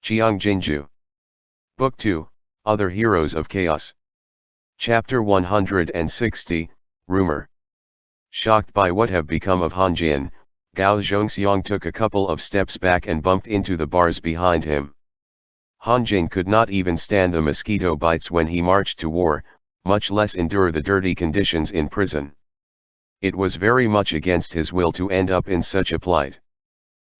Qiang Jin Jiu. Book 2, Other Heroes of Chaos. Chapter 160, Rumor. Shocked by what have become of Han Jin, Gao Zhongxiang took a couple of steps back and bumped into the bars behind him. Han Jin could not even stand the mosquito bites when he marched to war, much less endure the dirty conditions in prison. It was very much against his will to end up in such a plight.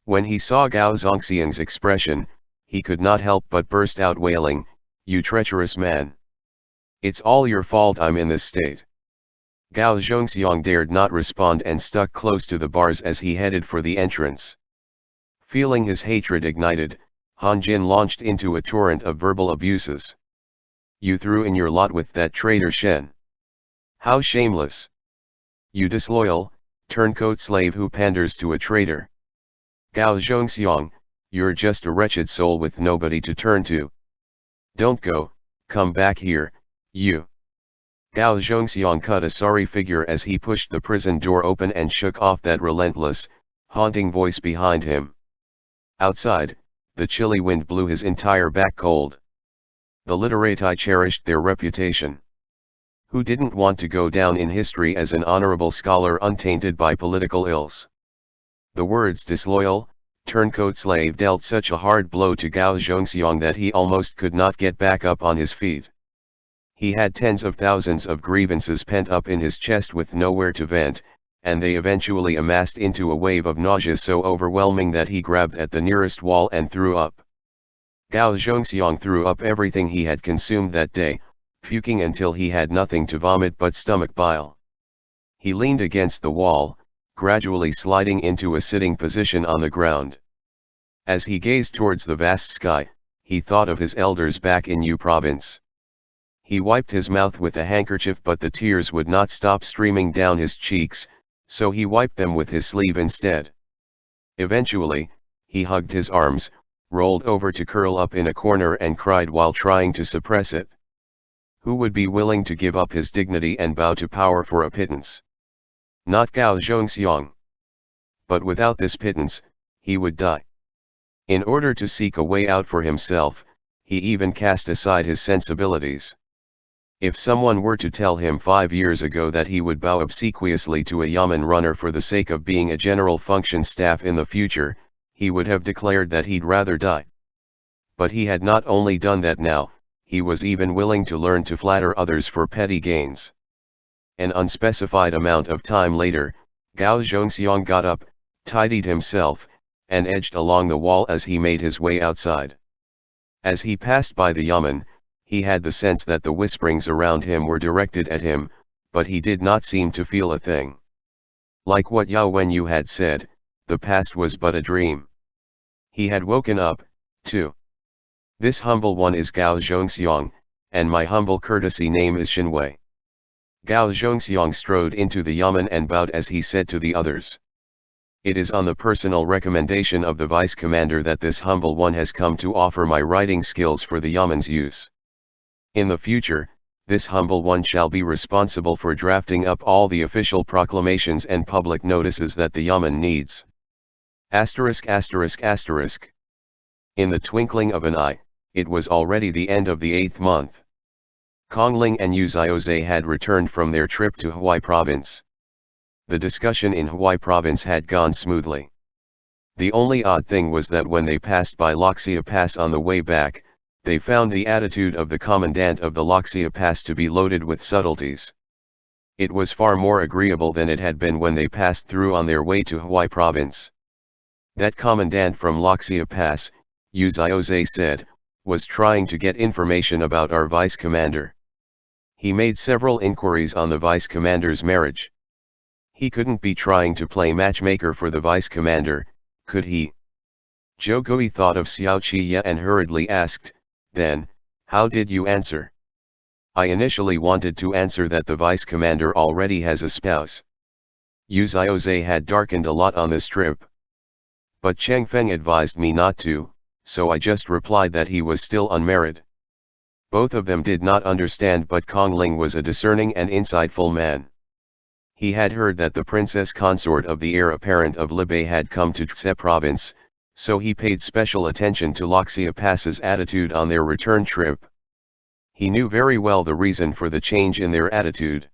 When he saw Gao Zhongxiang's expression, he could not help but burst out wailing, "You treacherous man! It's all your fault I'm in this state." Gao Zhongxiang dared not respond and stuck close to the bars as he headed for the entrance. Feeling his hatred ignited, Han Jin launched into a torrent of verbal abuses. "You threw in your lot with that traitor Shen. How shameless! You disloyal, turncoat slave who panders to a traitor. Gao Zhongxiang, you're just a wretched soul with nobody to turn to. Don't go, come back here, you." Gao Zhongxiang cut a sorry figure as he pushed the prison door open and shook off that relentless, haunting voice behind him. Outside, the chilly wind blew his entire back cold. The literati cherished their reputation. Who didn't want to go down in history as an honorable scholar untainted by political ills? The words disloyal, turncoat slave dealt such a hard blow to Gao Zhongxiang that he almost could not get back up on his feet. He had tens of thousands of grievances pent up in his chest with nowhere to vent, and they eventually amassed into a wave of nausea so overwhelming that he grabbed at the nearest wall and threw up. Gao Zhongxiang threw up everything he had consumed that day, puking until he had nothing to vomit but stomach bile. He leaned against the wall, gradually sliding into a sitting position on the ground. As he gazed towards the vast sky, he thought of his elders back in Yu province. He wiped his mouth with a handkerchief but the tears would not stop streaming down his cheeks, so he wiped them with his sleeve instead. Eventually, he hugged his arms, rolled over to curl up in a corner and cried while trying to suppress it. Who would be willing to give up his dignity and bow to power for a pittance? Not Gao Zhongxiang. But without this pittance, he would die. In order to seek a way out for himself, he even cast aside his sensibilities. If someone were to tell him 5 years ago that he would bow obsequiously to a yamen runner for the sake of being a general function staff in the future, he would have declared that he'd rather die. But he had not only done that now, he was even willing to learn to flatter others for petty gains. An unspecified amount of time later, Gao Zhongxiang got up, tidied himself, and edged along the wall as he made his way outside. As he passed by the yamen, he had the sense that the whisperings around him were directed at him, but he did not seem to feel a thing. Like what Yao Wenyu had said, the past was but a dream. He had woken up, too. "This humble one is Gao Zhongxiang, and my humble courtesy name is Shinwei." Gao Zhongxiang strode into the yamen and bowed as he said to the others, "It is on the personal recommendation of the vice commander that this humble one has come to offer my writing skills for the yamen's use. In the future, this humble one shall be responsible for drafting up all the official proclamations and public notices that the yamen needs." In the twinkling of an eye, it was already the end of the 8th month. Congling and Yu Xiaozhe had returned from their trip to Hubei province. The discussion in Hubei province had gone smoothly. The only odd thing was that when they passed by Loxia Pass on the way back, they found the attitude of the commandant of the Loxia Pass to be loaded with subtleties. It was far more agreeable than it had been when they passed through on their way to Hubei province. That commandant from Loxia Pass, Yu Xiaozhe said, was trying to get information about our vice commander. He made several inquiries on the vice commander's marriage. He couldn't be trying to play matchmaker for the vice commander, could he? Zhou Gui thought of Xiao Qiye and hurriedly asked, "Then, how did you answer?" "I initially wanted to answer that the vice commander already has a spouse. Yu Xiaozhe had darkened a lot on this trip. But Cheng Feng advised me not to, so I just replied that he was still unmarried." Both of them did not understand, but Kong Ling was a discerning and insightful man. He had heard that the princess consort of the heir apparent of Libei had come to Tse province, So he paid special attention to Loxia Pass's attitude on their return trip. He knew very well the reason for the change in their attitude.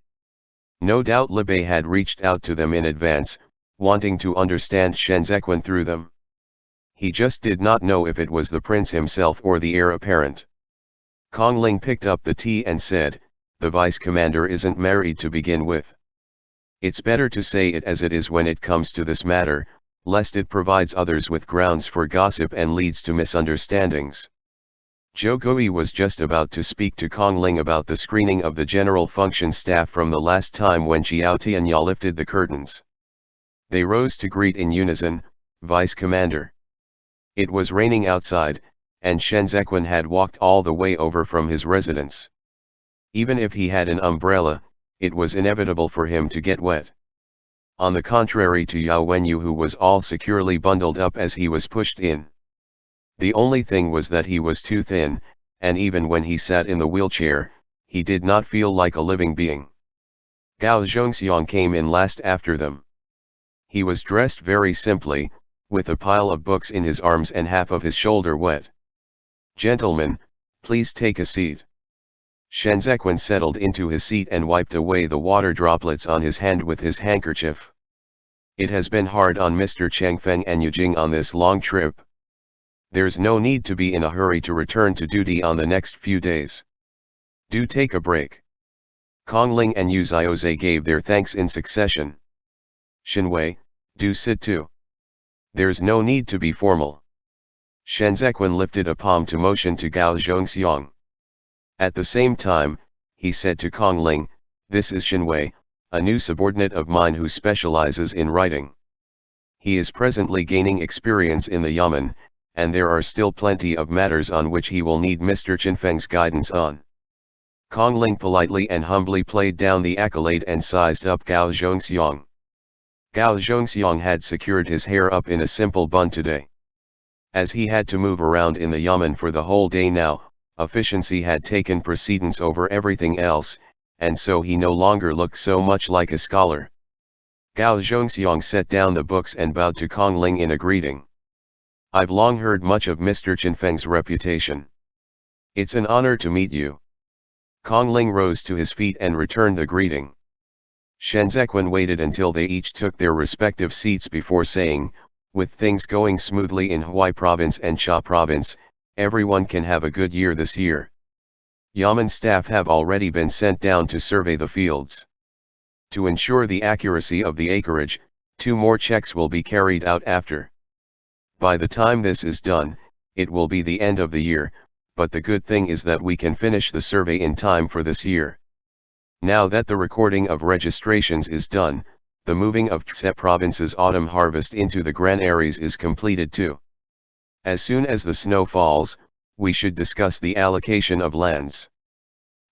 No doubt Libe had reached out to them in advance, wanting to understand Shenzhequan through them. He just did not know if it was the prince himself or the heir apparent. Kong Ling picked up the tea and said, "The vice commander isn't married to begin with. It's better to say it as it is when it comes to this matter, lest it provides others with grounds for gossip and leads to misunderstandings." Zhou Gui was just about to speak to Kong Ling about the screening of the general function staff from the last time when Xiao Tianya lifted the curtains. They rose to greet in unison, "Vice Commander." It was raining outside, and Shenzhequan had walked all the way over from his residence. Even if he had an umbrella, it was inevitable for him to get wet. On the contrary to Yao Wenyu, who was all securely bundled up as he was pushed in. The only thing was that he was too thin, and even when he sat in the wheelchair, he did not feel like a living being. Gao Zhongxiang came in last after them. He was dressed very simply, with a pile of books in his arms and half of his shoulder wet. "Gentlemen, please take a seat." Shenzhequan settled into his seat and wiped away the water droplets on his hand with his handkerchief. "It has been hard on Mr. Changfeng and Yujing on this long trip. There's no need to be in a hurry to return to duty on the next few days. Do take a break." Kong Ling and Yu Xiaozhe gave their thanks in succession. "Shenwei, do sit too. There's no need to be formal." Shenzhequan lifted a palm to motion to Gao Zhongxiang. At the same time, he said to Kong Ling, "This is Shenwei, a new subordinate of mine who specializes in writing. He is presently gaining experience in the Yamen, and there are still plenty of matters on which he will need Mr. Chinfeng's guidance on." Kong Ling politely and humbly played down the accolade and sized up Gao Zhongxiang. Gao Zhongxiang had secured his hair up in a simple bun today. As he had to move around in the Yamen for the whole day now, efficiency had taken precedence over everything else, and so he no longer looked so much like a scholar. Gao Zhongxiang set down the books and bowed to Kong Ling in a greeting. "I've long heard much of Mr. Chinfeng's reputation. It's an honor to meet you." Kong Ling rose to his feet and returned the greeting. Shenzhequan waited until they each took their respective seats before saying, "With things going smoothly in Huai Province and Cha Province, everyone can have a good year this year. Yamen staff have already been sent down to survey the fields. To ensure the accuracy of the acreage, 2 more checks will be carried out after. By the time this is done, it will be the end of the year, but the good thing is that we can finish the survey in time for this year. Now that the recording of registrations is done, the moving of Qiang Province's autumn harvest into the granaries is completed too. As soon as the snow falls, we should discuss the allocation of lands."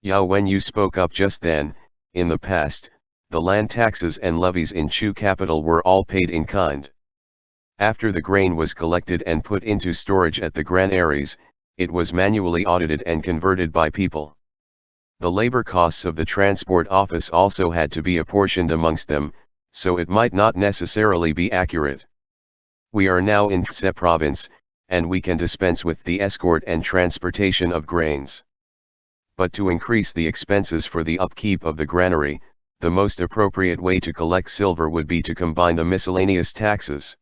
Yao Wenyu spoke up just then. In the past, the land taxes and levies in Chu capital were all paid in kind. After the grain was collected and put into storage at the granaries, it was manually audited and converted by people. The labor costs of the transport office also had to be apportioned amongst them, so it might not necessarily be accurate. We are now in Qiang province, and we can dispense with the escort and transportation of grains. But to increase the expenses for the upkeep of the granary, the most appropriate way to collect silver would be to combine the miscellaneous taxes.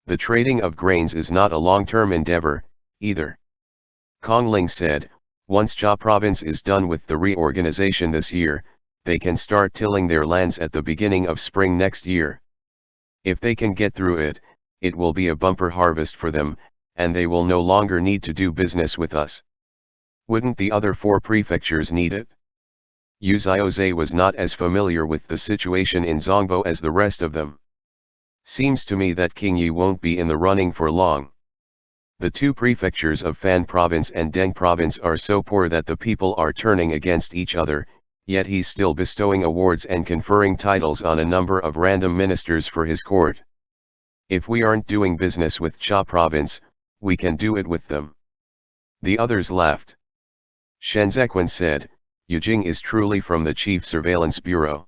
The trading of grains is not a long-term endeavor, either. Kong Ling said, "Once Jia province is done with the reorganization this year, they can start tilling their lands at the beginning of spring next year. If they can get through it, it will be a bumper harvest for them, and they will no longer need to do business with us. Wouldn't the other 4 prefectures need it?" Yu Xiaozhe was not as familiar with the situation in Zongbo as the rest of them. "Seems to me that King Yi won't be in the running for long. The 2 prefectures of Fan province and Deng province are so poor that the people are turning against each other, yet he's still bestowing awards and conferring titles on a number of random ministers for his court. If we aren't doing business with Cha province, we can do it with them." The others laughed. Shenzhequan said, "Yujing is truly from the Chief Surveillance Bureau."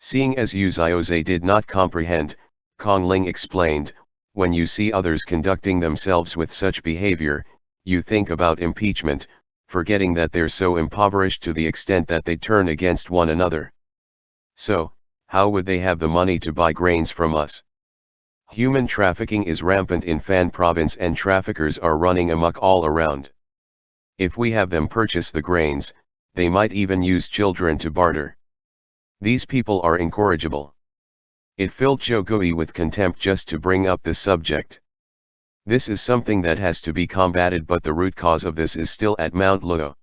Seeing as Yu Xiaozhe did not comprehend, Kong Ling explained, when you see others conducting themselves with such behavior, you think about impeachment, forgetting that they're so impoverished to the extent that they turn against one another. So, how would they have the money to buy grains from us? Human trafficking is rampant in Fan province and traffickers are running amok all around. If we have them purchase the grains, they might even use children to barter. These people are incorrigible. It filled Zhou Gui with contempt just to bring up this subject. This is something that has to be combated, but the root cause of this is still at Mount Luo.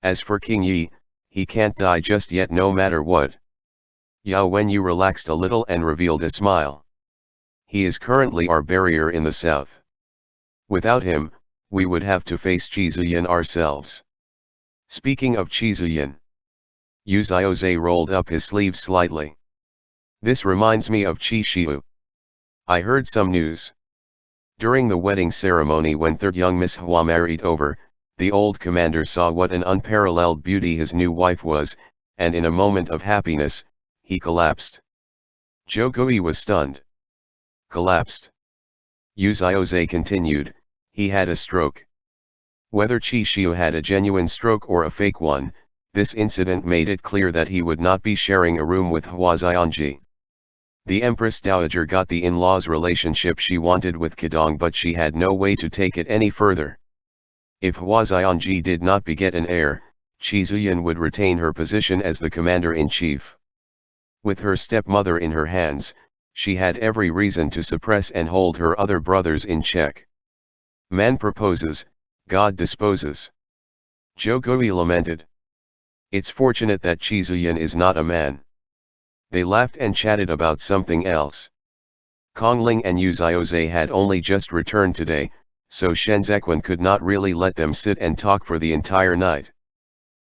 As for King Yi, he can't die just yet no matter what. Yao Wenyu relaxed a little and revealed a smile. He is currently our barrier in the south. Without him, we would have to face Qi Ziyin ourselves. Speaking of Qi Ziyin, Yu Xiaozhe rolled up his sleeves slightly. This reminds me of Qi Shiu. I heard some news. During the wedding ceremony when third young Miss Hua married over, the old commander saw what an unparalleled beauty his new wife was, and in a moment of happiness, he collapsed. Zhou Gui was stunned. Collapsed. Yu Xiaozhe continued, he had a stroke. Whether Qi Shiu had a genuine stroke or a fake one, this incident made it clear that he would not be sharing a room with Hua Xianji. The Empress Dowager got the in-laws relationship she wanted with Qidong, but she had no way to take it any further. If Hua Xianji did not beget an heir, Qi Ziyin would retain her position as the commander-in-chief. With her stepmother in her hands, she had every reason to suppress and hold her other brothers in check. Man proposes, God disposes. Zhou Gui lamented. It's fortunate that Qi Ziyin is not a man. They laughed and chatted about something else. Kongling and Yu Xiaozhe had only just returned today, so Shen Zequan could not really let them sit and talk for the entire night.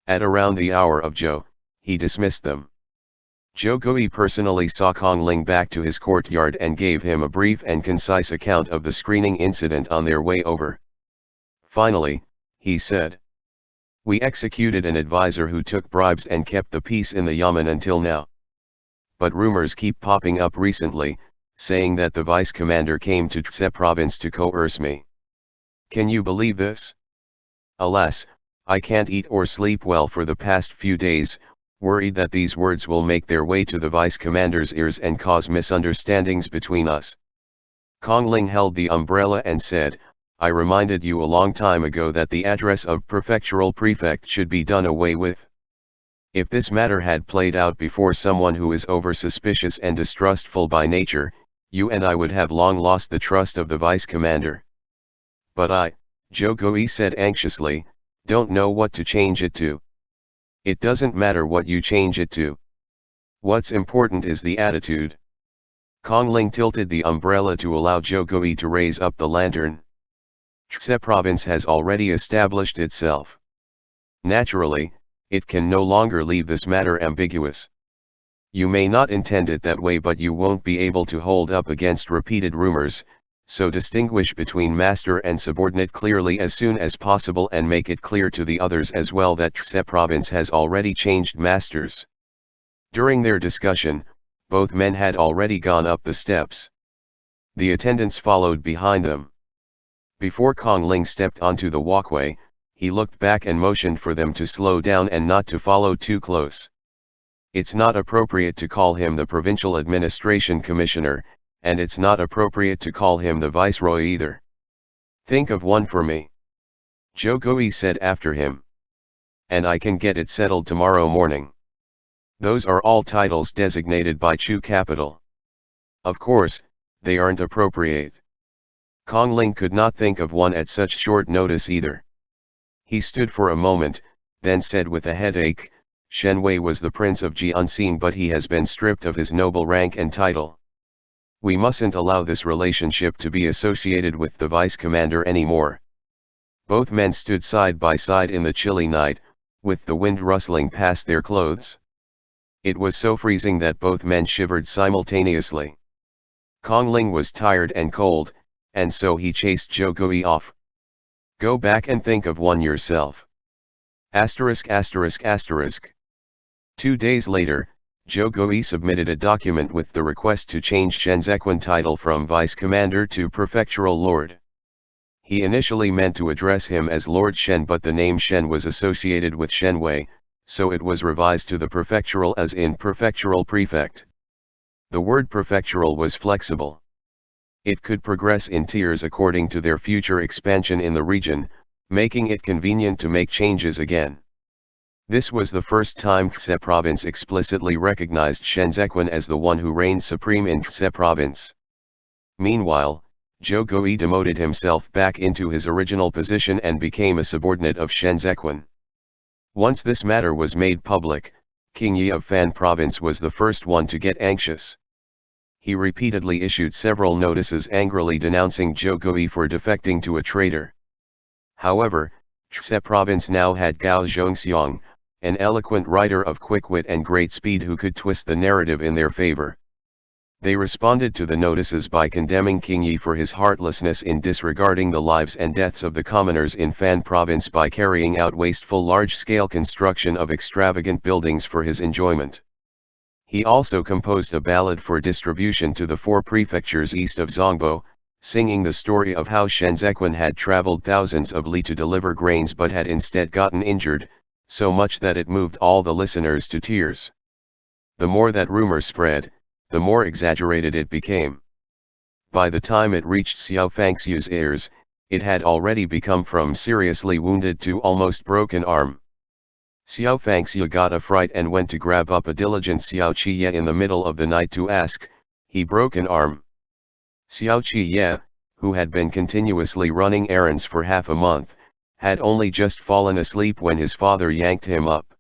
At around the hour of Zhou, he dismissed them. Zhou Gui personally saw Kongling back to his courtyard and gave him a brief and concise account of the screening incident on their way over. Finally, he said, we executed an advisor who took bribes and kept the peace in the Yamen until now. But rumors keep popping up recently, saying that the vice commander came to Tse province to coerce me. Can you believe this? Alas, I can't eat or sleep well for the past few days, worried that these words will make their way to the vice commander's ears and cause misunderstandings between us. Kongling held the umbrella and said, I reminded you a long time ago that the address of prefectural prefect should be done away with. If this matter had played out before someone who is over-suspicious and distrustful by nature, you and I would have long lost the trust of the vice commander. But I, Zhou Gui said anxiously, don't know what to change it to. It doesn't matter what you change it to. What's important is the attitude. Kongling tilted the umbrella to allow Zhou Gui to raise up the lantern. Tse province has already established itself. Naturally, it can no longer leave this matter ambiguous. You may not intend it that way, but you won't be able to hold up against repeated rumors, so distinguish between master and subordinate clearly as soon as possible and make it clear to the others as well that Tse province has already changed masters. During their discussion, both men had already gone up the steps. The attendants followed behind them. Before Kongling stepped onto the walkway, he looked back and motioned for them to slow down and not to follow too close. It's not appropriate to call him the Provincial Administration Commissioner, and it's not appropriate to call him the Viceroy either. Think of one for me. Zhou Gui said after him. And I can get it settled tomorrow morning. Those are all titles designated by Chu Capital. Of course, they aren't appropriate. Kongling could not think of one at such short notice either. He stood for a moment, then said with a headache, Shen Wei was the Prince of Ji Unseen, but he has been stripped of his noble rank and title. We mustn't allow this relationship to be associated with the vice commander anymore. Both men stood side by side in the chilly night, with the wind rustling past their clothes. It was so freezing that both men shivered simultaneously. Kongling was tired and cold, and so he chased Zhou Gui off. Go back and think of one yourself. ****. 2 days later, Zhou Gui submitted a document with the request to change Shen Zequin title from vice commander to prefectural lord. He initially meant to address him as Lord Shen, but the name Shen was associated with Shen Wei, so it was revised to the prefectural as in prefectural prefect. The word prefectural was flexible. It could progress in tiers according to their future expansion in the region, making it convenient to make changes again. This was the first time Xe province explicitly recognized Shen Zequin as the one who reigned supreme in Xe province. Meanwhile, Zhou Gui demoted himself back into his original position and became a subordinate of Shen Zequin. Once this matter was made public, King Yi of Fan province was the first one to get anxious. He repeatedly issued several notices angrily denouncing Zhou Gui for defecting to a traitor. However, Xe province now had Gao Zhongxiang, an eloquent writer of quick wit and great speed who could twist the narrative in their favor. They responded to the notices by condemning King Yi for his heartlessness in disregarding the lives and deaths of the commoners in Fan province by carrying out wasteful large-scale construction of extravagant buildings for his enjoyment. He also composed a ballad for distribution to the 4 prefectures east of Zongbo, singing the story of how Shen Zequin had traveled thousands of li to deliver grains but had instead gotten injured, so much that it moved all the listeners to tears. The more that rumor spread, the more exaggerated it became. By the time it reached Xiao Fangxiu's ears, it had already become from seriously wounded to almost broken arm. Xiao Fangxiu got a fright and went to grab up a diligent Xiao Qiye in the middle of the night to ask, "He broken arm?" Xiao Qiye, who had been continuously running errands for half a month, had only just fallen asleep when his father yanked him up.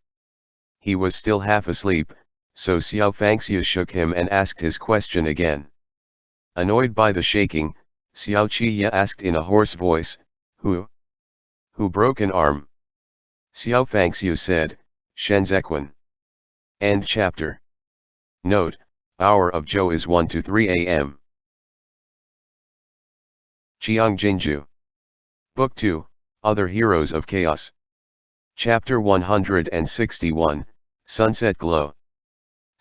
He was still half asleep, so Xiao Fangxiu shook him and asked his question again. Annoyed by the shaking, Xiao Qiye asked in a hoarse voice, Who broke an arm?" Xiao Fangxiu said, "Shen Zequin." End chapter. Note, hour of Zhou is 1 to 3 a.m. Qiang Jin Jiu. Book 2, Other Heroes of Chaos. Chapter 161, Sunset Glow.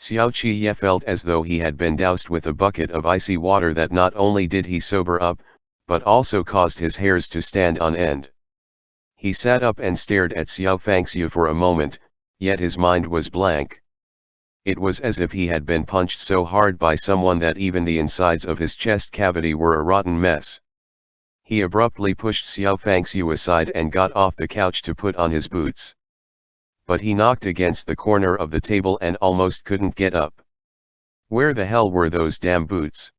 Xiao Qiye felt as though he had been doused with a bucket of icy water that not only did he sober up, but also caused his hairs to stand on end. He sat up and stared at Xiao Fangxiu for a moment, yet his mind was blank. It was as if he had been punched so hard by someone that even the insides of his chest cavity were a rotten mess. He abruptly pushed Xiao Fangxiu aside and got off the couch to put on his boots. But he knocked against the corner of the table and almost couldn't get up. Where the hell were those damn boots?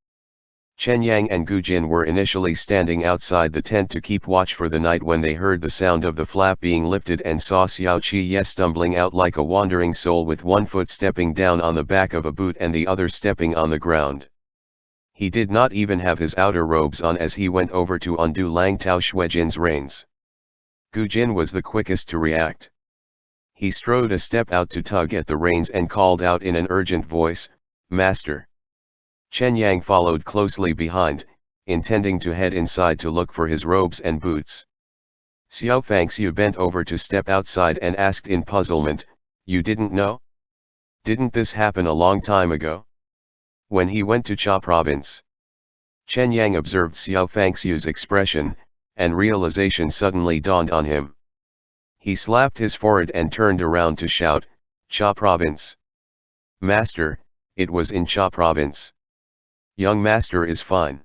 Chen Yang and Gu Jin were initially standing outside the tent to keep watch for the night when they heard the sound of the flap being lifted and saw Xiao Qiye stumbling out like a wandering soul with one foot stepping down on the back of a boot and the other stepping on the ground. He did not even have his outer robes on as he went over to undo Lang Tao Shuijin's reins. Gu Jin was the quickest to react. He strode a step out to tug at the reins and called out in an urgent voice, "Master." Chen Yang followed closely behind, intending to head inside to look for his robes and boots. Xiao Fangxiu bent over to step outside and asked in puzzlement, "You didn't know? Didn't this happen a long time ago? When he went to Cha province?" Chen Yang observed Xiao Fangxiu's expression, and realization suddenly dawned on him. He slapped his forehead and turned around to shout, "Cha province! Master, it was in Cha province. Young master is fine."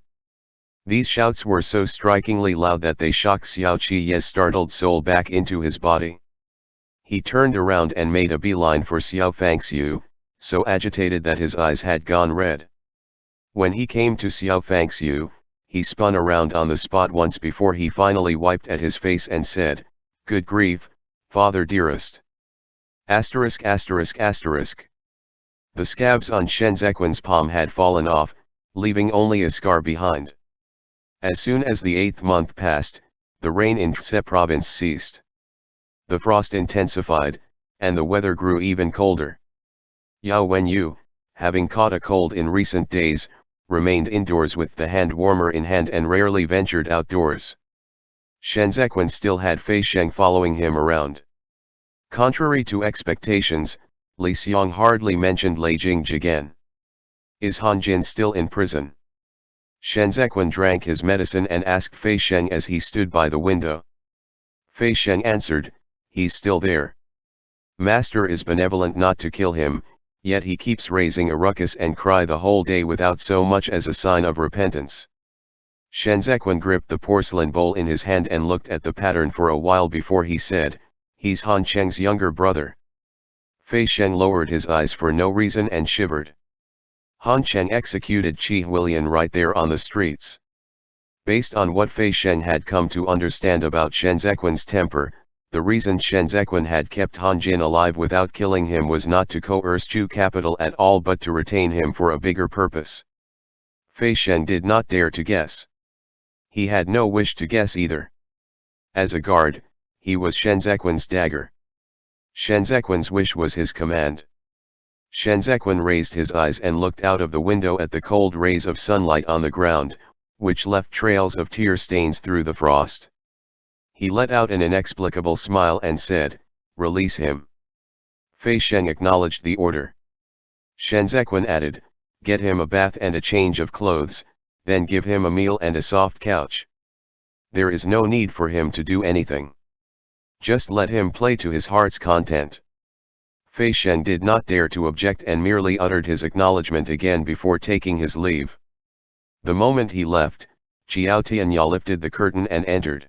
These shouts were so strikingly loud that they shocked Xiao Qiye's startled soul back into his body. He turned around and made a beeline for Xiao Fangxiu, so agitated that his eyes had gone red. When he came to Xiao Fangxiu, he spun around on the spot once before he finally wiped at his face and said, "Good grief, father dearest." Asterisk asterisk asterisk. The scabs on Shen Zequin's palm had fallen off, leaving only a scar behind. As soon as the 8th month passed, the rain in Xe province ceased. The frost intensified, and the weather grew even colder. Yao Wenyu, having caught a cold in recent days, remained indoors with the hand warmer in hand and rarely ventured outdoors. Shen Zequin still had Fei Sheng following him around. Contrary to expectations, Li Xiang hardly mentioned Lei Jing again. Is Han Jin still in prison? Shen Zequan drank his medicine and asked Fei Sheng as he stood by the window. Fei Sheng answered, he's still there. Master is benevolent not to kill him, yet he keeps raising a ruckus and cry the whole day without so much as a sign of repentance. Shen Zequan gripped the porcelain bowl in his hand and looked at the pattern for a while before he said, he's Han Cheng's younger brother. Fei Sheng lowered his eyes for no reason and shivered. Han Cheng executed Qi Huilian right there on the streets. Based on what Fei Sheng had come to understand about Shen Zequan's temper, the reason Shen Zequan had kept Han Jin alive without killing him was not to coerce Chu capital at all but to retain him for a bigger purpose. Fei Sheng did not dare to guess. He had no wish to guess either. As a guard, he was Shen Zequan's dagger. Shen Zequan's wish was his command. Shen Zequan raised his eyes and looked out of the window at the cold rays of sunlight on the ground, which left trails of tear stains through the frost. He let out an inexplicable smile and said, release him. Fei Sheng acknowledged the order. Shen Zequan added, get him a bath and a change of clothes, then give him a meal and a soft couch. There is no need for him to do anything. Just let him play to his heart's content. Fei Sheng did not dare to object and merely uttered his acknowledgement again before taking his leave. The moment he left, Qiao Tianya lifted the curtain and entered.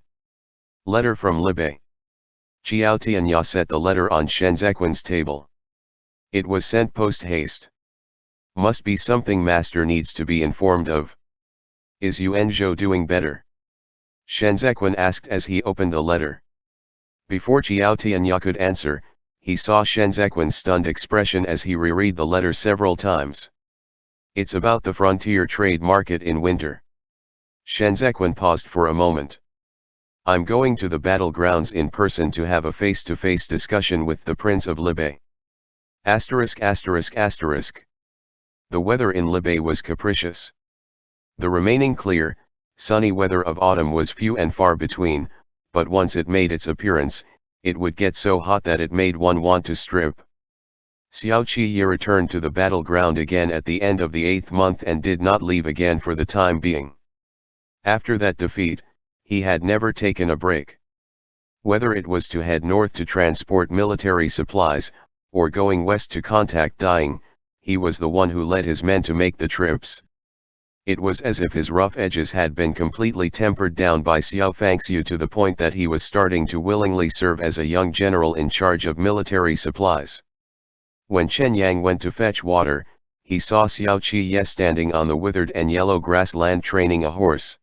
Letter from Libei. Qiao Tianya set the letter on Shen Zequan's table. It was sent post-haste. Must be something master needs to be informed of. Is Yuan Zhou doing better? Shen Zequan asked as he opened the letter. Before Qiao Tianya could answer, he saw Shen Zequan's stunned expression as he reread the letter several times. It's about the frontier trade market in winter. Shen Zequan paused for a moment. I'm going to the battlegrounds in person to have a face-to-face discussion with the Prince of Libei. ******. The weather in Libei was capricious. The remaining clear, sunny weather of autumn was few and far between, but once it made its appearance, it would get so hot that it made one want to strip. Xiao Qiye returned to the battleground again at the end of the 8th month and did not leave again for the time being. After that defeat, he had never taken a break. Whether it was to head north to transport military supplies, or going west to contact Dying, he was the one who led his men to make the trips. It was as if his rough edges had been completely tempered down by Xiao Fangxiu to the point that he was starting to willingly serve as a young general in charge of military supplies. When Chen Yang went to fetch water, he saw Xiao Qiye standing on the withered and yellow grassland training a horse.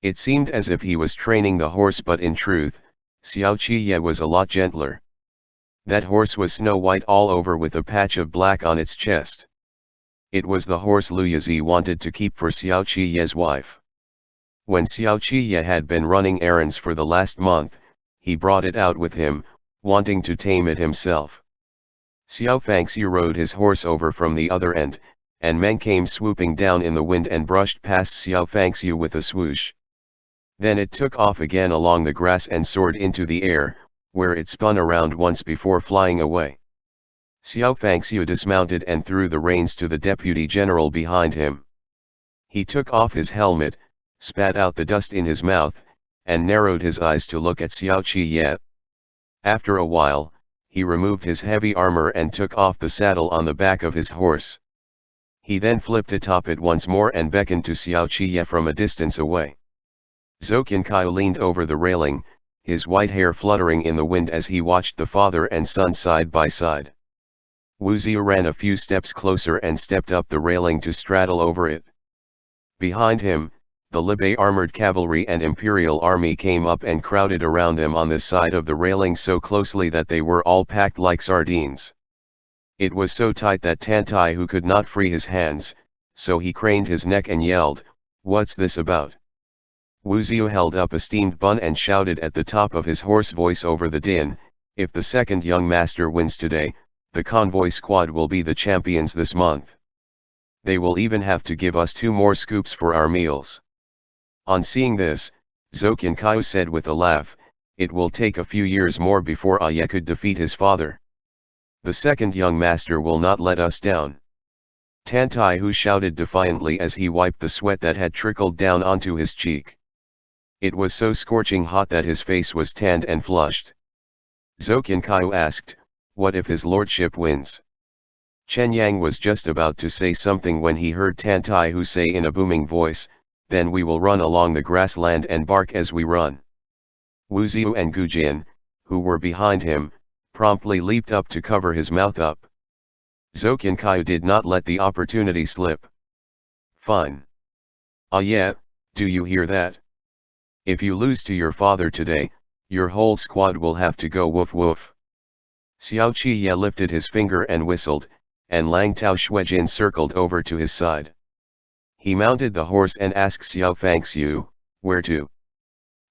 It seemed as if he was training the horse, but in truth, Xiao Qiye was a lot gentler. That horse was snow white all over with a patch of black on its chest. It was the horse Lu Yizi wanted to keep for Xiao Qiye's wife. When Xiao Qiye had been running errands for the last month, he brought it out with him, wanting to tame it himself. Xiao Fangxiu rode his horse over from the other end, and men came swooping down in the wind and brushed past Xiao Fangxiu with a swoosh. Then it took off again along the grass and soared into the air, where it spun around once before flying away. Xiao Fangxiu dismounted and threw the reins to the deputy general behind him. He took off his helmet, spat out the dust in his mouth, and narrowed his eyes to look at Xiao Qiye. After a while, he removed his heavy armor and took off the saddle on the back of his horse. He then flipped atop it once more and beckoned to Xiao Qiye from a distance away. Zhou Qiankai leaned over the railing, his white hair fluttering in the wind as he watched the father and son side by side. Wu Ziyu ran a few steps closer and stepped up the railing to straddle over it. Behind him, the Libei armored cavalry and imperial army came up and crowded around them on the side of the railing so closely that they were all packed like sardines. It was so tight that Tantai who could not free his hands, so he craned his neck and yelled, "What's this about?" Wu Ziyu held up a steamed bun and shouted at the top of his hoarse voice over the din, "If the second young master wins today, the convoy squad will be the champions this month. They will even have to give us 2 more scoops for our meals." On seeing this, Zhou Qiankai said with a laugh, "It will take a few years more before Aye could defeat his father." The second young master will not let us down. Tang Jiuqing shouted defiantly as he wiped the sweat that had trickled down onto his cheek. It was so scorching hot that his face was tanned and flushed. Qiang Jin asked, "What if his lordship wins?" Chen Yang was just about to say something when he heard Tang Jiuqing say in a booming voice, "Then we will run along the grassland and bark as we run." Wu Ziu and Gu Jin, who were behind him, promptly leaped up to cover his mouth up. Qiang Jin did not let the opportunity slip. "Fine. Ah yeah, do you hear that? If you lose to your father today, your whole squad will have to go woof woof." Xiao Qiye lifted his finger and whistled, and Lang Tao Shuijin circled over to his side. He mounted the horse and asked Xiao Fangxiu, "Where to?"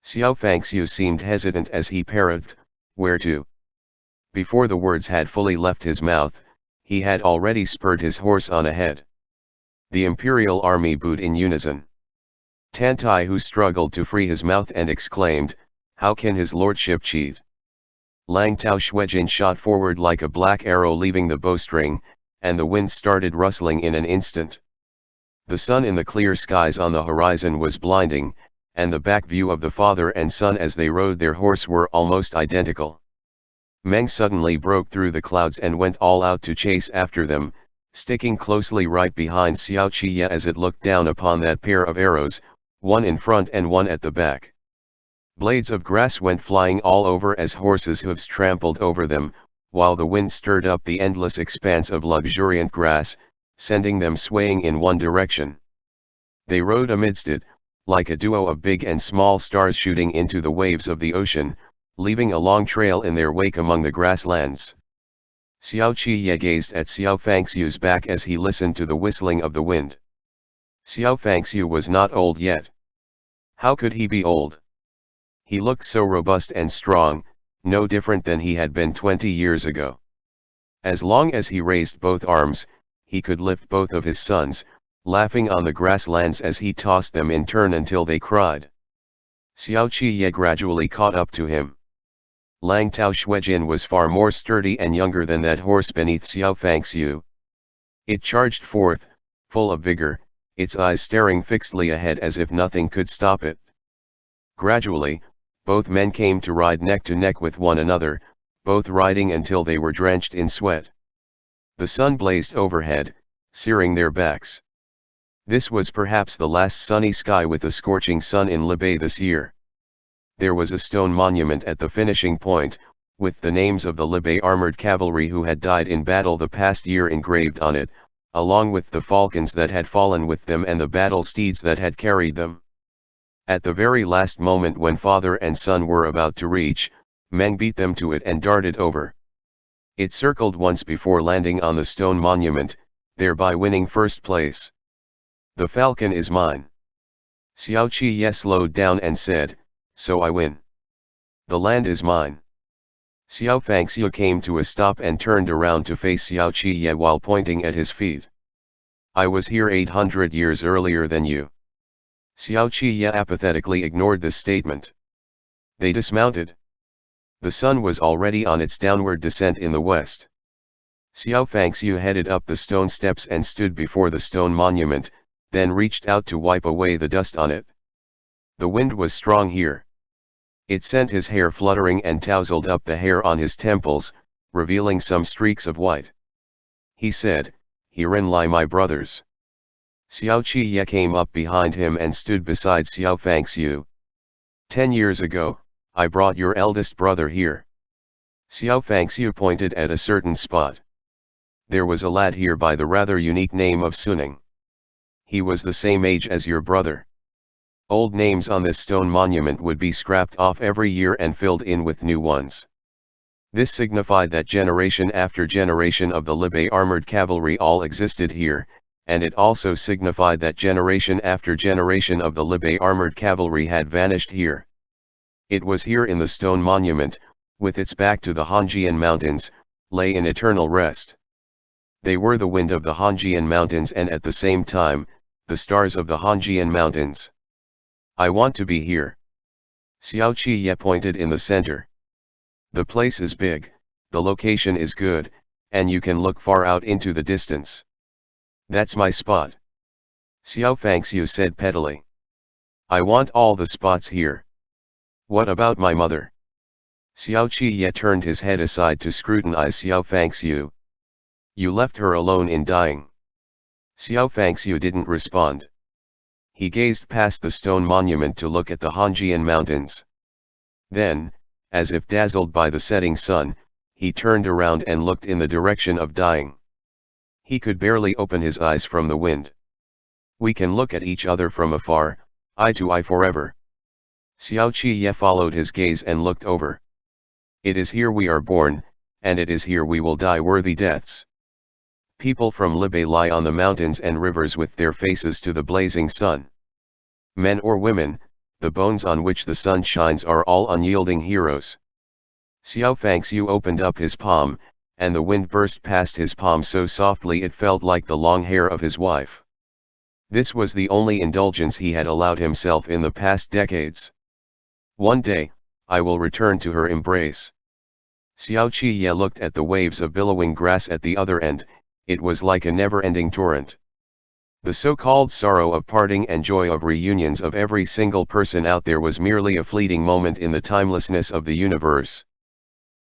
Xiao Fangxiu seemed hesitant as he parried, "Where to?" Before the words had fully left his mouth, he had already spurred his horse on ahead. The imperial army booed in unison. Tang Jiuqing struggled to free his mouth and exclaimed, "How can his lordship cheat?" Lang Tao Shuijin shot forward like a black arrow leaving the bowstring, and the wind started rustling in an instant. The sun in the clear skies on the horizon was blinding, and the back view of the father and son as they rode their horse were almost identical. Meng suddenly broke through the clouds and went all out to chase after them, sticking closely right behind Xiao Qiye as it looked down upon that pair of arrows, one in front and one at the back. Blades of grass went flying all over as horses' hooves trampled over them, while the wind stirred up the endless expanse of luxuriant grass, sending them swaying in one direction. They rode amidst it, like a duo of big and small stars shooting into the waves of the ocean, leaving a long trail in their wake among the grasslands. Xiao Qiye gazed at Xiao Fangxiu's back as he listened to the whistling of the wind. Xiao Fangxiu was not old yet. How could he be old? He looked so robust and strong, no different than he had been 20 years ago. As long as he raised both arms, he could lift both of his sons, laughing on the grasslands as he tossed them in turn until they cried. Xiao Qiye gradually caught up to him. Lang Tao Shuijin was far more sturdy and younger than that horse beneath Xiao Fangxiu. It charged forth, full of vigor, its eyes staring fixedly ahead as if nothing could stop it. Gradually, both men came to ride neck to neck with one another, both riding until they were drenched in sweat. The sun blazed overhead, searing their backs. This was perhaps the last sunny sky with a scorching sun in Libei this year. There was a stone monument at the finishing point, with the names of the Libei armored cavalry who had died in battle the past year engraved on it, along with the falcons that had fallen with them and the battle steeds that had carried them. At the very last moment when father and son were about to reach, Meng beat them to it and darted over. It circled once before landing on the stone monument, thereby winning first place. "The falcon is mine." Xiao Qiye slowed down and said, "So I win. The land is mine." Xiao Fangxiu came to a stop and turned around to face Xiao Qiye while pointing at his feet. "I was here 800 years earlier than you." Xiao Qiye apathetically ignored this statement. They dismounted. The sun was already on its downward descent in the west. Xiao Fangxiu headed up the stone steps and stood before the stone monument, then reached out to wipe away the dust on it. The wind was strong here. It sent his hair fluttering and tousled up the hair on his temples, revealing some streaks of white. He said, "Herein lie my brothers." Xiao Qiye came up behind him and stood beside Xiao Fangxiu. 10 years ago, I brought your eldest brother here." Xiao Fangxiu pointed at a certain spot. "There was a lad here by the rather unique name of Suning. He was the same age as your brother. Old names on this stone monument would be scrapped off every year and filled in with new ones. This signified that generation after generation of the Libei armored cavalry all existed here, and it also signified that generation after generation of the Libei armored cavalry had vanished here. It was here in the stone monument, with its back to the Hanjian Mountains, lay in eternal rest. They were the wind of the Hanjian Mountains and at the same time, the stars of the Hanjian Mountains. I want to be here." Xiao Qiye pointed in the center. "The place is big, the location is good, and you can look far out into the distance. That's my spot. Xiao Fangxiu said pettily. I want all the spots here. What about my mother? Xiao Qiye turned his head aside to scrutinize Xiao Fangxiu. You left her alone in dying. Xiao Fangxiu didn't respond. He gazed past the stone monument to look at the Hanjian mountains. Then, as if dazzled by the setting sun, he turned around and looked in the direction of dying. He could barely open his eyes from the wind. We can look at each other from afar, eye to eye forever. Xiao Qiye followed his gaze and looked over. It is here we are born, and it is here we will die worthy deaths. People from Libya lie on the mountains and rivers with their faces to the blazing sun. Men or women, the bones on which the sun shines are all unyielding heroes. Xiao Fangxiu opened up his palm, and the wind burst past his palm so softly it felt like the long hair of his wife. This was the only indulgence he had allowed himself in the past decades. One day, I will return to her embrace. Xiao Qiye looked at the waves of billowing grass at the other end. It was like a never-ending torrent. The so-called sorrow of parting and joy of reunions of every single person out there was merely a fleeting moment in the timelessness of the universe.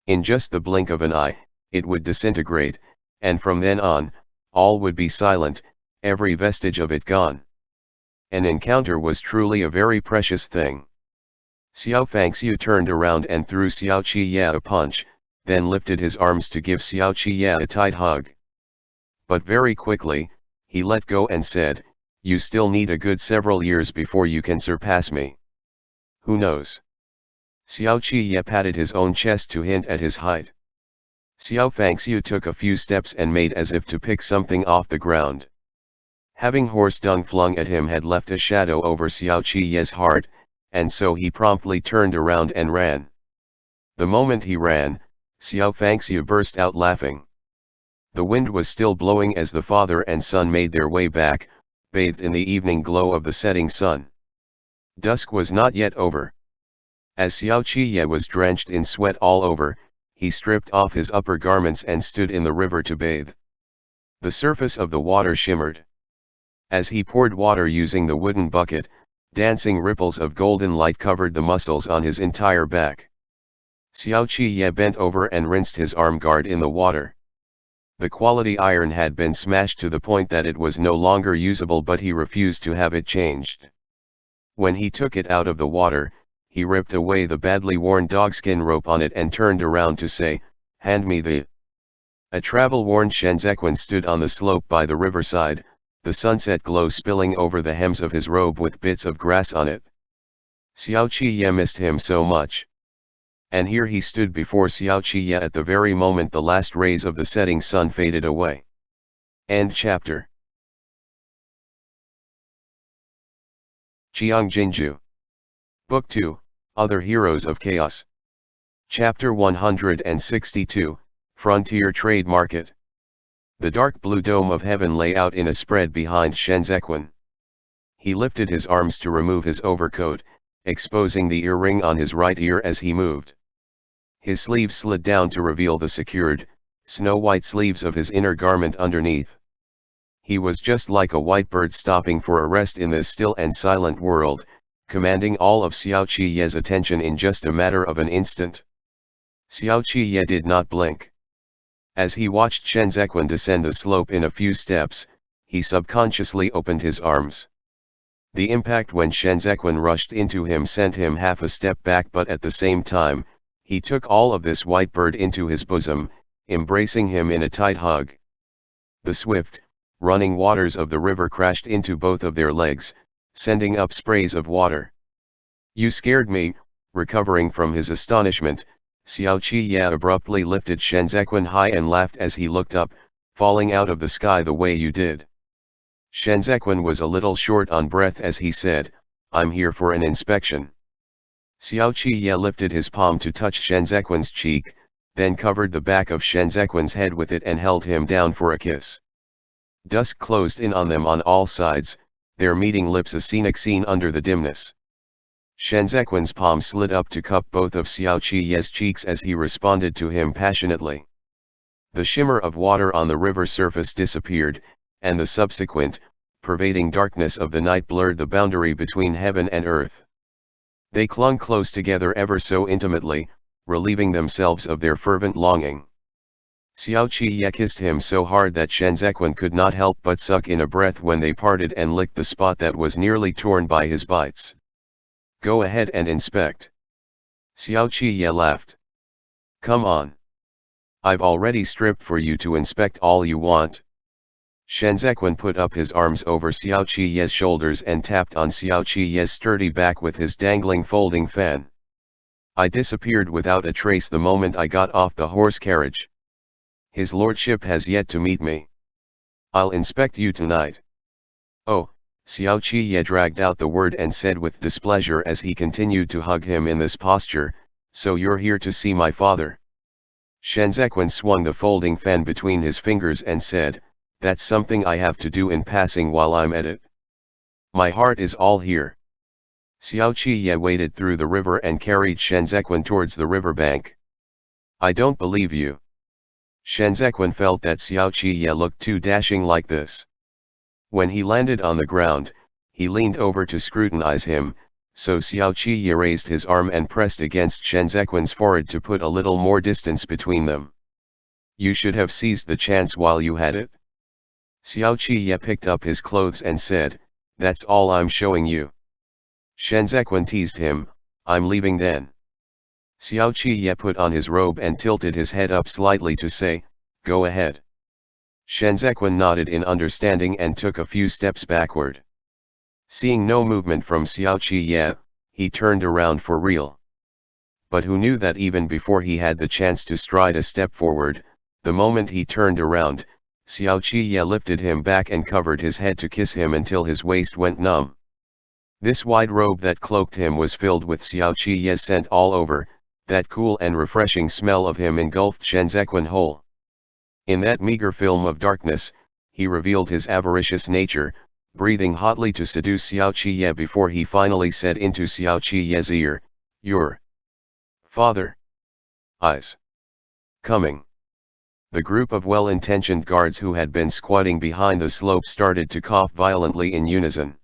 In just the blink of an eye, it would disintegrate, and from then on, all would be silent, every vestige of it gone. An encounter was truly a very precious thing. Xiao Fangxiu turned around and threw Xiao Qiye a punch, then lifted his arms to give Xiao Qiye a tight hug. But very quickly, he let go and said, you still need a good several years before you can surpass me. Who knows? Xiao Qiye patted his own chest to hint at his height. Xiao Fangxiu took a few steps and made as if to pick something off the ground. Having horse dung flung at him had left a shadow over Xiao Qiye's heart, and so he promptly turned around and ran. The moment he ran, Xiao Fangxiu burst out laughing. The wind was still blowing as the father and son made their way back, bathed in the evening glow of the setting sun. Dusk was not yet over. As Xiao Qiye was drenched in sweat all over, he stripped off his upper garments and stood in the river to bathe. The surface of the water shimmered. As he poured water using the wooden bucket, dancing ripples of golden light covered the muscles on his entire back. Xiao Qiye bent over and rinsed his arm guard in the water. The quality iron had been smashed to the point that it was no longer usable, but he refused to have it changed. When he took it out of the water, he ripped away the badly worn dogskin rope on it and turned around to say, "Hand me the..." A travel-worn Shenzhequan stood on the slope by the riverside, the sunset glow spilling over the hems of his robe with bits of grass on it. Xiao Qiye missed him so much. And here he stood before Xiao Qiye at the very moment the last rays of the setting sun faded away. End chapter. Qiang Jin Jiu. Book 2, Other Heroes of Chaos. Chapter 162, Frontier Trade Market. The dark blue dome of heaven lay out in a spread behind Shenzhequan. He lifted his arms to remove his overcoat, exposing the earring on his right ear as he moved. His sleeves slid down to reveal the secured, snow-white sleeves of his inner garment underneath. He was just like a white bird stopping for a rest in this still and silent world, commanding all of Xiao Qiye's attention in just a matter of an instant. Xiao Qiye did not blink. As he watched Shenzhequan descend the slope in a few steps, he subconsciously opened his arms. The impact when Shenzhequan rushed into him sent him half a step back, but at the same time, he took all of this white bird into his bosom, embracing him in a tight hug. The swift, running waters of the river crashed into both of their legs, sending up sprays of water. "You scared me." Recovering from his astonishment, Xiao Qiye abruptly lifted Shenzhequan high and laughed as he looked up, "Falling out of the sky the way you did." Shenzhequan was a little short on breath as he said, "I'm here for an inspection." Xiao Qiye lifted his palm to touch Shenzhequan's cheek, then covered the back of Shenzhequan's head with it and held him down for a kiss. Dusk closed in on them on all sides, their meeting lips a scenic scene under the dimness. Shenzhequan's palm slid up to cup both of Xiao Qiye's cheeks as he responded to him passionately. The shimmer of water on the river surface disappeared, and the subsequent, pervading darkness of the night blurred the boundary between heaven and earth. They clung close together ever so intimately, relieving themselves of their fervent longing. Xiao Qiye kissed him so hard that Shenzequan could not help but suck in a breath when they parted and licked the spot that was nearly torn by his bites. "Go ahead and inspect." Xiao Qiye laughed. "Come on. I've already stripped for you to inspect all you want." Shenzequan put up his arms over Xiao Qiye's shoulders and tapped on Xiao Qiye's sturdy back with his dangling folding fan. "I disappeared without a trace the moment I got off the horse carriage. His lordship has yet to meet me. I'll inspect you tonight." "Oh," Xiao Qiye dragged out the word and said with displeasure as he continued to hug him in this posture, "So you're here to see my father?" Shenzequan swung the folding fan between his fingers and said, "That's something I have to do in passing while I'm at it. My heart is all here." Xiao Qiye waded through the river and carried Shenzequan towards the riverbank. "I don't believe you." Shenzequan felt that Xiao Qiye looked too dashing like this. When he landed on the ground, he leaned over to scrutinize him, so Xiao Qiye raised his arm and pressed against Shenzequan's forehead to put a little more distance between them. "You should have seized the chance while you had it." Xiao Qiye picked up his clothes and said, "That's all I'm showing you." Shenzequan teased him, "I'm leaving then." Xiao Qiye put on his robe and tilted his head up slightly to say, "Go ahead." Shenzequan nodded in understanding and took a few steps backward. Seeing no movement from Xiao Qiye, he turned around for real. But who knew that even before he had the chance to stride a step forward, the moment he turned around, Xiao Qiye lifted him back and covered his head to kiss him until his waist went numb. This wide robe that cloaked him was filled with Xiao Qiye's scent all over. That cool and refreshing smell of him engulfed Shenzequan whole. In that meager film of darkness, he revealed his avaricious nature, breathing hotly to seduce Xiao Qiye before he finally said into Xiao Qiye's ear, "Your father is coming." The group of well-intentioned guards who had been squatting behind the slope started to cough violently in unison.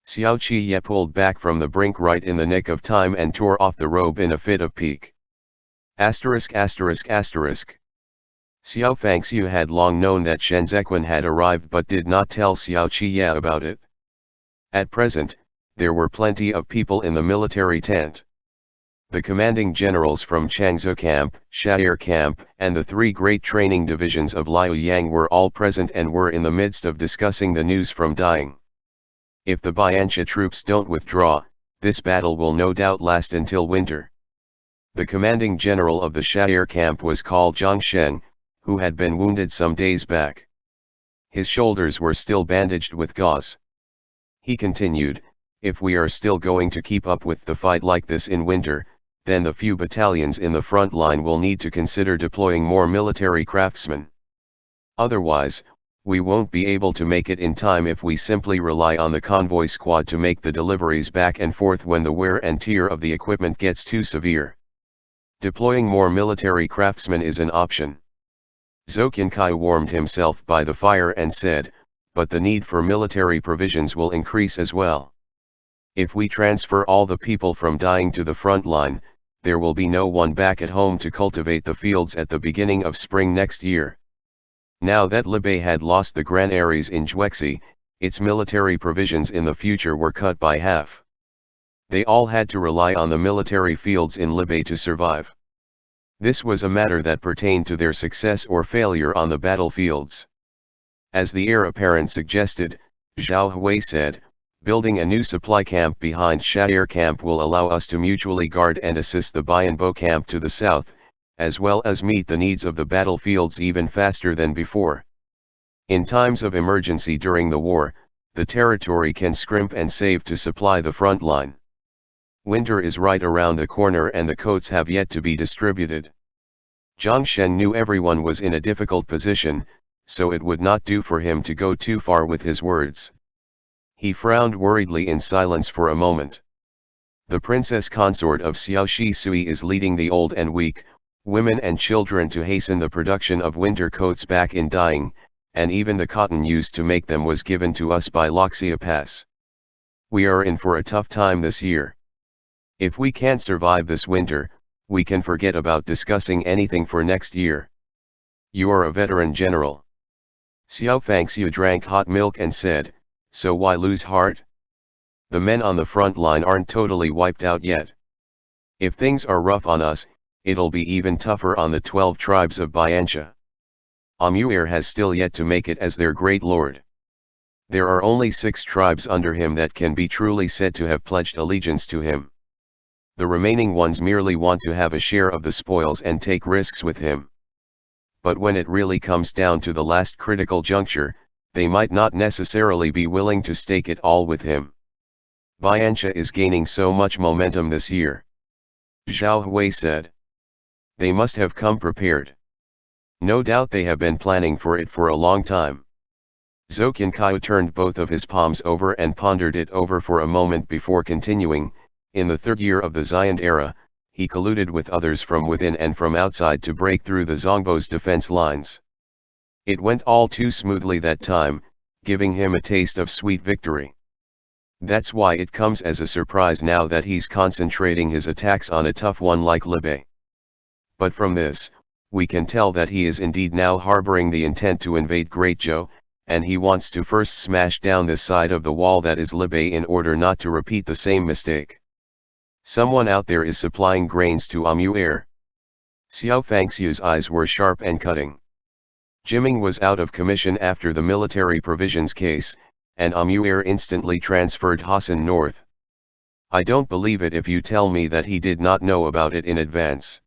Xiao Qiye pulled back from the brink right in the nick of time and tore off the robe in a fit of pique. ******. Xiao Fangxiu had long known that Shenzequan had arrived but did not tell Xiao Qiye about it. At present, there were plenty of people in the military tent. The commanding generals from Changzhou Camp, Sha'er Camp, and the three great training divisions of Liaoyang were all present and were in the midst of discussing the news from Daying. If the Bianxia troops don't withdraw, this battle will no doubt last until winter. The commanding general of the Sha'er Camp was called Zhang Sheng, who had been wounded some days back. His shoulders were still bandaged with gauze. He continued, "If we are still going to keep up with the fight like this in winter, then the few battalions in the front line will need to consider deploying more military craftsmen. Otherwise, we won't be able to make it in time if we simply rely on the convoy squad to make the deliveries back and forth when the wear and tear of the equipment gets too severe. Deploying more military craftsmen is an option." Zhou Qiankai warmed himself by the fire and said, "But the need for military provisions will increase as well. If we transfer all the people from Daying to the front line, there will be no one back at home to cultivate the fields at the beginning of spring next year." Now that Libei had lost the granaries in Juexi, its military provisions in the future were cut by half. They all had to rely on the military fields in Libei to survive. This was a matter that pertained to their success or failure on the battlefields. As the heir apparent suggested, Zhao Hui said, "Building a new supply camp behind Sha'er Camp will allow us to mutually guard and assist the Bianbo Camp to the south, as well as meet the needs of the battlefields even faster than before. In times of emergency during the war, the territory can scrimp and save to supply the front line. Winter is right around the corner and the coats have yet to be distributed." Zhang Shen knew everyone was in a difficult position, so it would not do for him to go too far with his words. He frowned worriedly in silence for a moment. "The princess consort of Xiao Shi Sui is leading the old and weak, women and children to hasten the production of winter coats back in dyeing, and even the cotton used to make them was given to us by Loxia Pass. We are in for a tough time this year. If we can't survive this winter, we can forget about discussing anything for next year. You are a veteran general. Xiao Fangxiu drank hot milk and said, so why lose heart? The men on the front line aren't totally wiped out yet. If things are rough on us, it'll be even tougher on the 12 tribes of Biantia. Amuir has still yet to make it as their great lord. There are only 6 tribes under him that can be truly said to have pledged allegiance to him. The remaining ones merely want to have a share of the spoils and take risks with him. But when it really comes down to the last critical juncture, they might not necessarily be willing to stake it all with him. Biantia is gaining so much momentum this year. Zhao Hui said. They must have come prepared. No doubt they have been planning for it for a long time. Zhou Qiankai turned both of his palms over and pondered it over for a moment before continuing. In the 3rd year of the Xian era, he colluded with others from within and from outside to break through the Zongbo's defense lines. It went all too smoothly that time, giving him a taste of sweet victory. That's why it comes as a surprise now that he's concentrating his attacks on a tough one like Libei. But from this, we can tell that he is indeed now harboring the intent to invade Great Zhou, and he wants to first smash down this side of the wall that is Libei in order not to repeat the same mistake. Someone out there is supplying grains to Amuir. Xiao Fangxiu's eyes were sharp and cutting. Jiming was out of commission after the military provisions case, and Amuir instantly transferred Hassan north. I don't believe it if you tell me that he did not know about it in advance.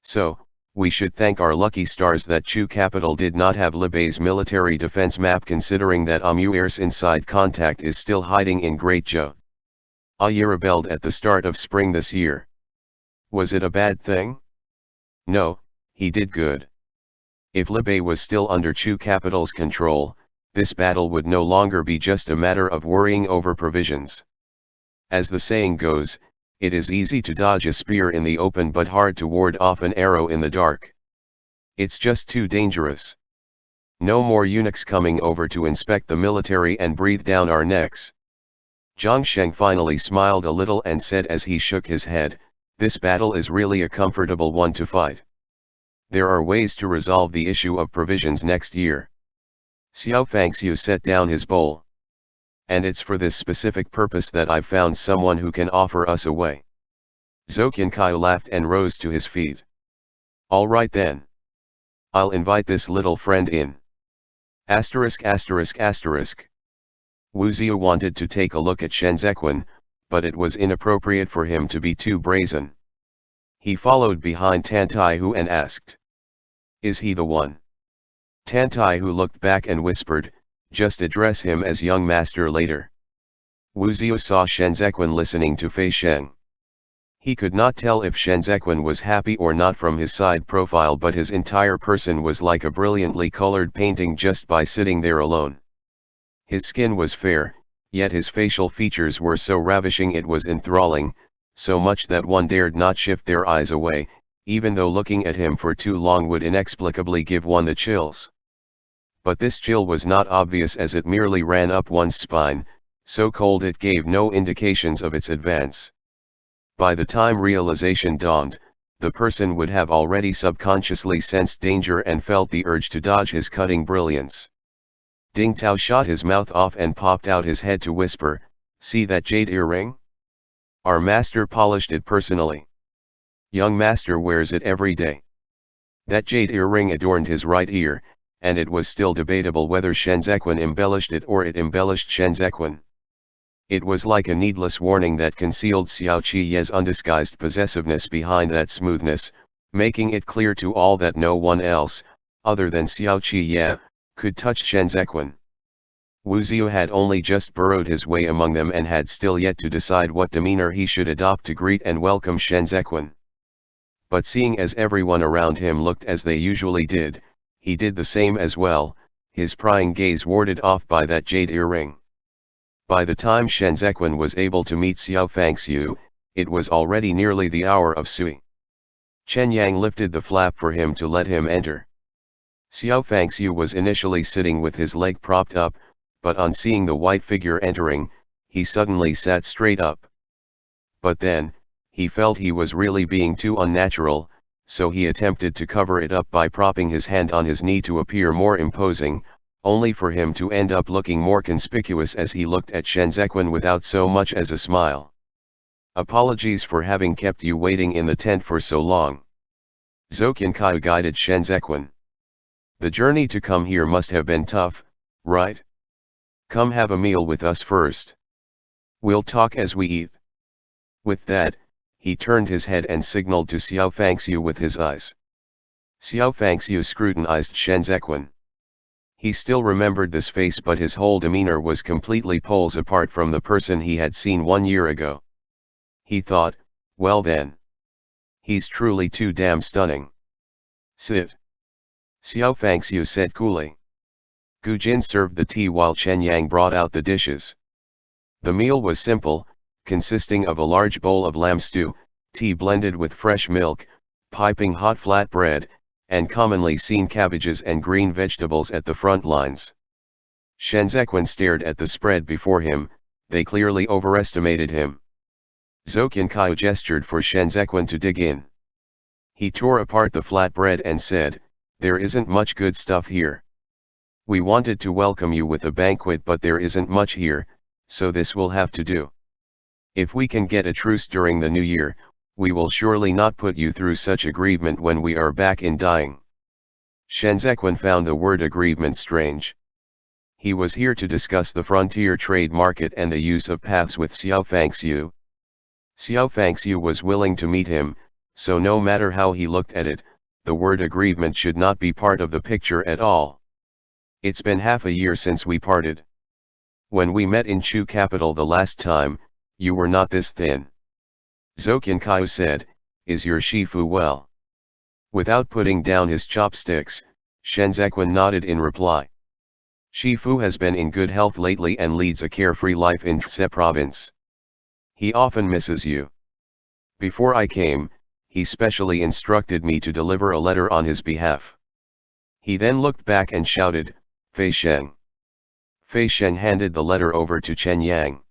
So, we should thank our lucky stars that Chu capital did not have Libei's military defense map, considering that Amuir's inside contact is still hiding in Great Zhou. Yi rebelled at the start of spring this year. Was it a bad thing? No, he did good. If Libei was still under Chu capital's control, this battle would no longer be just a matter of worrying over provisions. As the saying goes, it is easy to dodge a spear in the open but hard to ward off an arrow in the dark. It's just too dangerous. No more eunuchs coming over to inspect the military and breathe down our necks. Zhang Sheng finally smiled a little and said as he shook his head, this battle is really a comfortable one to fight. There are ways to resolve the issue of provisions next year. Xiao Fangxiu set down his bowl. And it's for this specific purpose that I've found someone who can offer us a way. Zhou Qiankai laughed and rose to his feet. All right then. I'll invite this little friend in. Asterisk asterisk asterisk. Wu Ziyu wanted to take a look at Shen Zequan, but it was inappropriate for him to be too brazen. He followed behind Tan Taihu and asked. Is he the one? Tan Taihu looked back and whispered, just address him as young master later. Wu Ziyu saw Shen Zequan listening to Fei Sheng. He could not tell if Shen Zequan was happy or not from his side profile, but his entire person was like a brilliantly colored painting just by sitting there alone. His skin was fair, yet his facial features were so ravishing it was enthralling, so much that one dared not shift their eyes away, even though looking at him for too long would inexplicably give one the chills. But this chill was not obvious as it merely ran up one's spine, so cold it gave no indications of its advance. By the time realization dawned, the person would have already subconsciously sensed danger and felt the urge to dodge his cutting brilliance. Ding Tao shot his mouth off and popped out his head to whisper, see that jade earring? Our master polished it personally. Young master wears it every day. That jade earring adorned his right ear, and it was still debatable whether Shen Zequan embellished it or it embellished Shen Zequan. It was like a needless warning that concealed Xiao Qiye's undisguised possessiveness behind that smoothness, making it clear to all that no one else, other than Xiao Qiye, could touch Shen Zequan. Wu Ziyu had only just burrowed his way among them and had still yet to decide what demeanor he should adopt to greet and welcome Shen Zequan. But seeing as everyone around him looked as they usually did, he did the same as well, his prying gaze warded off by that jade earring. By the time Shen Zequan was able to meet Xiao Fangxiu, it was already nearly the hour of Sui. Chen Yang lifted the flap for him to let him enter. Xiao Fangxiu was initially sitting with his leg propped up, but on seeing the white figure entering, he suddenly sat straight up. But then, he felt he was really being too unnatural, so he attempted to cover it up by propping his hand on his knee to appear more imposing, only for him to end up looking more conspicuous as he looked at Shen Zequin without so much as a smile. Apologies for having kept you waiting in the tent for so long. Zhou Qiankai guided Shen Zequin. The journey to come here must have been tough, right? Come have a meal with us first. We'll talk as we eat. With that, he turned his head and signaled to Xiao Fangxiu with his eyes. Xiao Fangxiu scrutinized Shen Zequin. He still remembered this face, but his whole demeanor was completely poles apart from the person he had seen 1 year ago. He thought, well then. He's truly too damn stunning. Sit. Xiao Fangxiu said coolly. Gu Jin served the tea while Chen Yang brought out the dishes. The meal was simple, consisting of a large bowl of lamb stew, tea blended with fresh milk, piping hot flat bread, and commonly seen cabbages and green vegetables at the front lines. Shen Zequin stared at the spread before him. They clearly overestimated him. Zhou Qiankai gestured for Shen Zequin to dig in. He tore apart the flat bread and said, "There isn't much good stuff here. We wanted to welcome you with a banquet, but there isn't much here, so this will have to do. If we can get a truce during the new year, we will surely not put you through such aggrievement when we are back in dying." Shen Zequin found the word aggrievement strange. He was here to discuss the frontier trade market and the use of paths with Xiao Fangxiu. Xiao Fangxiu was willing to meet him, so no matter how he looked at it, the word aggrievement should not be part of the picture at all. It's been half a year since we parted. When we met in Chu capital the last time, you were not this thin. Zhou Qiankai said, "Is your Shifu well?" Without putting down his chopsticks, Shen Zequin nodded in reply. Shifu has been in good health lately and leads a carefree life in Tse province. He often misses you. Before I came, he specially instructed me to deliver a letter on his behalf. He then looked back and shouted, "Fei Sheng." Fei Sheng handed the letter over to Chen Yang.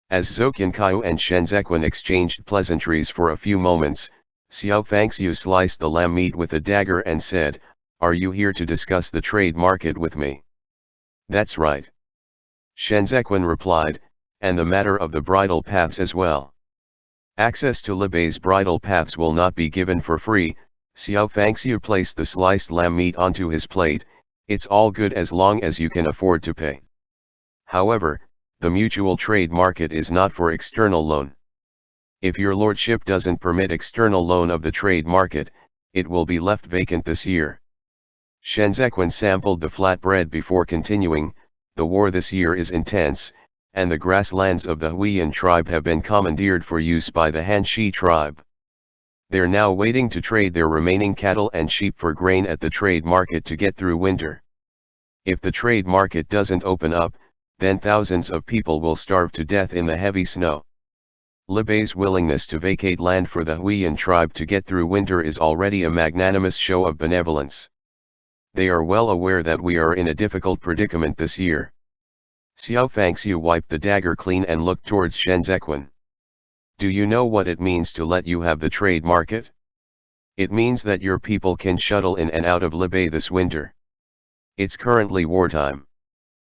As Zhou Qiankai and Shen Zequin exchanged pleasantries for a few moments, Xiao Fangxiu sliced the lamb meat with a dagger and said, "Are you here to discuss the trade market with me?" "That's right." Shen Zequin replied, "And the matter of the bridle paths as well." "Access to Libei's bridle paths will not be given for free." Xiao Fangxiu placed the sliced lamb meat onto his plate. "It's all good as long as you can afford to pay. However, the mutual trade market is not for external loan. If your lordship doesn't permit external loan of the trade market, it will be left vacant this year." Shen Zequin sampled the flat bread before continuing, "The war this year is intense, and the grasslands of the Huiyan tribe have been commandeered for use by the Hanshi tribe. They're now waiting to trade their remaining cattle and sheep for grain at the trade market to get through winter. If the trade market doesn't open up, then thousands of people will starve to death in the heavy snow. Libei's willingness to vacate land for the Huiyan tribe to get through winter is already a magnanimous show of benevolence. They are well aware that we are in a difficult predicament this year." Xiao Fangxiu wiped the dagger clean and looked towards Shen Zequin. "Do you know what it means to let you have the trade market? It means that your people can shuttle in and out of Libei this winter. It's currently wartime.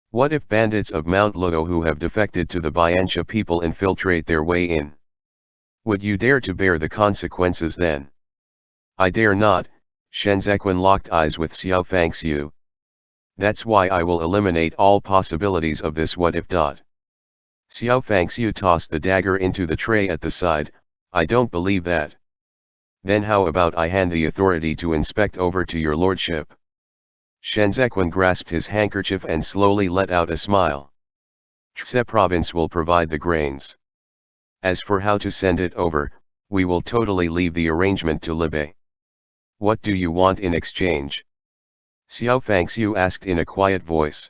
What if bandits of Mount Luo who have defected to the Biancha people infiltrate their way in? Would you dare to bear the consequences then?" "I dare not." Shen Zequin locked eyes with Xiao Fangxiu. "That's why I will eliminate all possibilities of this what if. Xiao Fangxiu tossed the dagger into the tray at the side. "I don't believe that." "Then how about I hand the authority to inspect over to your lordship?" Shen Zequin grasped his handkerchief and slowly let out a smile. "Tse province will provide the grains. As for how to send it over, we will totally leave the arrangement to Libei. What do you want in exchange?" Xiao Fangxiu asked in a quiet voice.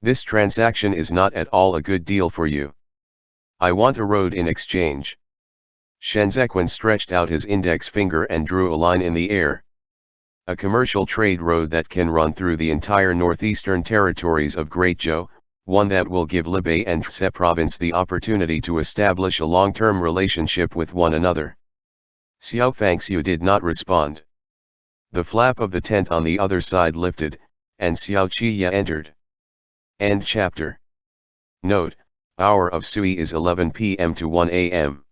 "This transaction is not at all a good deal for you. I want a road in exchange." Shenzhen stretched out his index finger and drew a line in the air. A commercial trade road that can run through the entire northeastern territories of Great Zhou, one that will give Libei and Tse province the opportunity to establish a long-term relationship with one another. Xiao Fangxiu did not respond. The flap of the tent on the other side lifted, and Xiao Qiye entered. End chapter. Note, hour of Sui is 11 p.m. to 1 a.m.